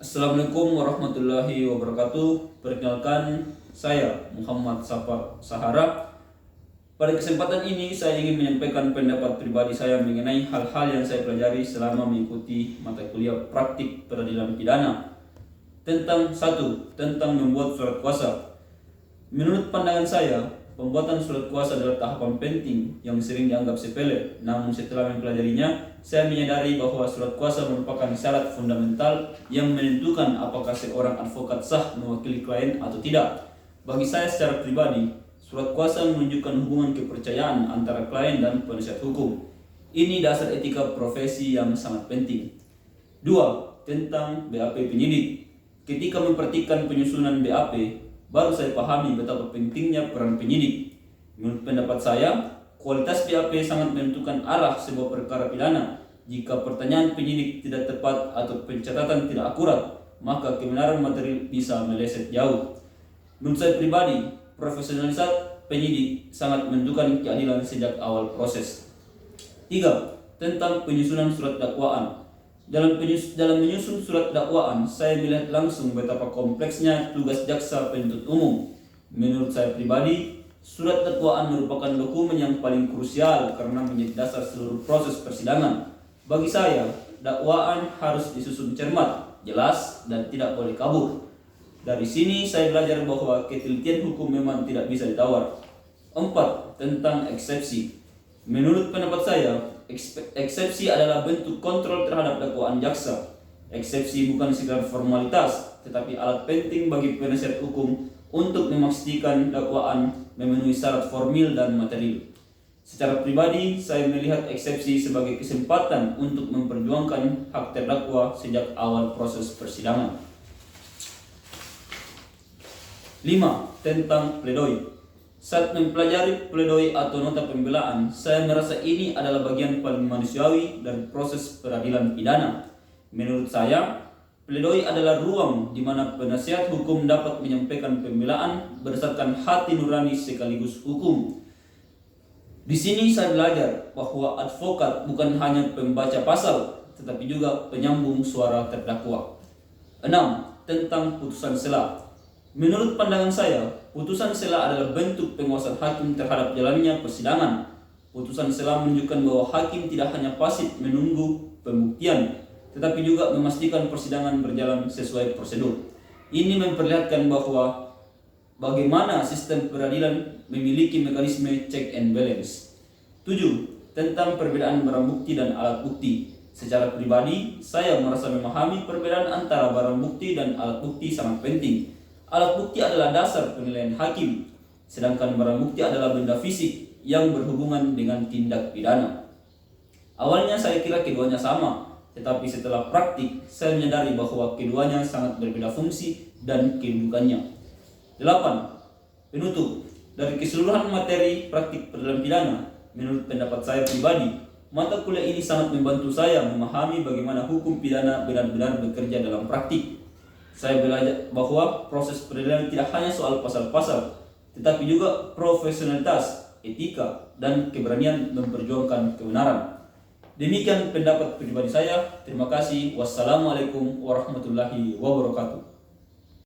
Assalamualaikum warahmatullahi wabarakatuh. Perkenalkan, saya Muhammad Safar Sahara. Pada kesempatan ini saya ingin menyampaikan pendapat pribadi saya mengenai hal-hal yang saya pelajari selama mengikuti mata kuliah praktik peradilan pidana. Tentang membuat surat kuasa. Menurut pandangan saya, pembuatan surat kuasa adalah tahapan penting yang sering dianggap sepele. Namun setelah mempelajarinya, saya menyadari bahwa surat kuasa merupakan syarat fundamental yang menentukan apakah seorang advokat sah mewakili klien atau tidak. Bagi saya secara pribadi, surat kuasa menunjukkan hubungan kepercayaan antara klien dan penasihat hukum. Ini dasar etika profesi yang sangat penting. 2. Tentang BAP penyidik. Ketika memperhatikan penyusunan BAP, baru saya pahami betapa pentingnya peran penyidik. Menurut pendapat saya, kualitas BAP sangat menentukan arah sebuah perkara pidana. Jika pertanyaan penyidik tidak tepat atau pencatatan tidak akurat, maka kebenaran materi bisa meleset jauh. Menurut saya pribadi, profesionalitas penyidik sangat menentukan keadilan sejak awal proses. 3. Tentang penyusunan surat dakwaan. Dalam menyusun surat dakwaan, saya melihat langsung betapa kompleksnya tugas jaksa penuntut umum. Menurut saya pribadi, surat dakwaan merupakan dokumen yang paling krusial karena menjadi dasar seluruh proses persidangan. Bagi saya, dakwaan harus disusun cermat, jelas, dan tidak boleh kabur. Dari sini saya belajar bahwa ketelitian hukum memang tidak bisa ditawar. 4. Tentang eksepsi. Menurut pendapat saya, eksepsi adalah bentuk kontrol terhadap dakwaan jaksa. Eksepsi bukan sekedar formalitas, tetapi alat penting bagi penasihat hukum untuk memastikan dakwaan memenuhi syarat formil dan material. Secara pribadi, saya melihat eksepsi sebagai kesempatan untuk memperjuangkan hak terdakwa sejak awal proses persidangan. 5. Tentang pledoi. Saat mempelajari pledoi atau nota pembelaan, saya merasa ini adalah bagian paling manusiawi dari proses peradilan pidana. Menurut saya, pledoi adalah ruang di mana penasihat hukum dapat menyampaikan pembelaan berdasarkan hati nurani sekaligus hukum. Di sini saya belajar bahwa advokat bukan hanya pembaca pasal, tetapi juga penyambung suara terdakwa. 6. Tentang putusan sela. Menurut pandangan saya, putusan sela adalah bentuk penguasaan hakim terhadap jalannya persidangan. Putusan sela menunjukkan bahwa hakim tidak hanya pasif menunggu pembuktian, tetapi juga memastikan persidangan berjalan sesuai prosedur. Ini memperlihatkan bahwa bagaimana sistem peradilan memiliki mekanisme check and balance. 7. Tentang perbedaan barang bukti dan alat bukti. Secara pribadi, saya merasa memahami perbedaan antara barang bukti dan alat bukti sangat penting. Alat bukti adalah dasar penilaian hakim, sedangkan barang bukti adalah benda fisik yang berhubungan dengan tindak pidana. Awalnya saya kira keduanya sama, tetapi setelah praktik, saya menyadari bahwa keduanya sangat berbeda fungsi dan kedudukannya. 8. Penutup. Dari keseluruhan materi praktik peradilan pidana, menurut pendapat saya pribadi, mata kuliah ini sangat membantu saya memahami bagaimana hukum pidana benar-benar bekerja dalam praktik. Saya belajar bahwa proses peradilan tidak hanya soal pasal-pasal, tetapi juga profesionalitas, etika, dan keberanian memperjuangkan kebenaran. Demikian pendapat pribadi saya. Terima kasih. Wassalamualaikum warahmatullahi wabarakatuh.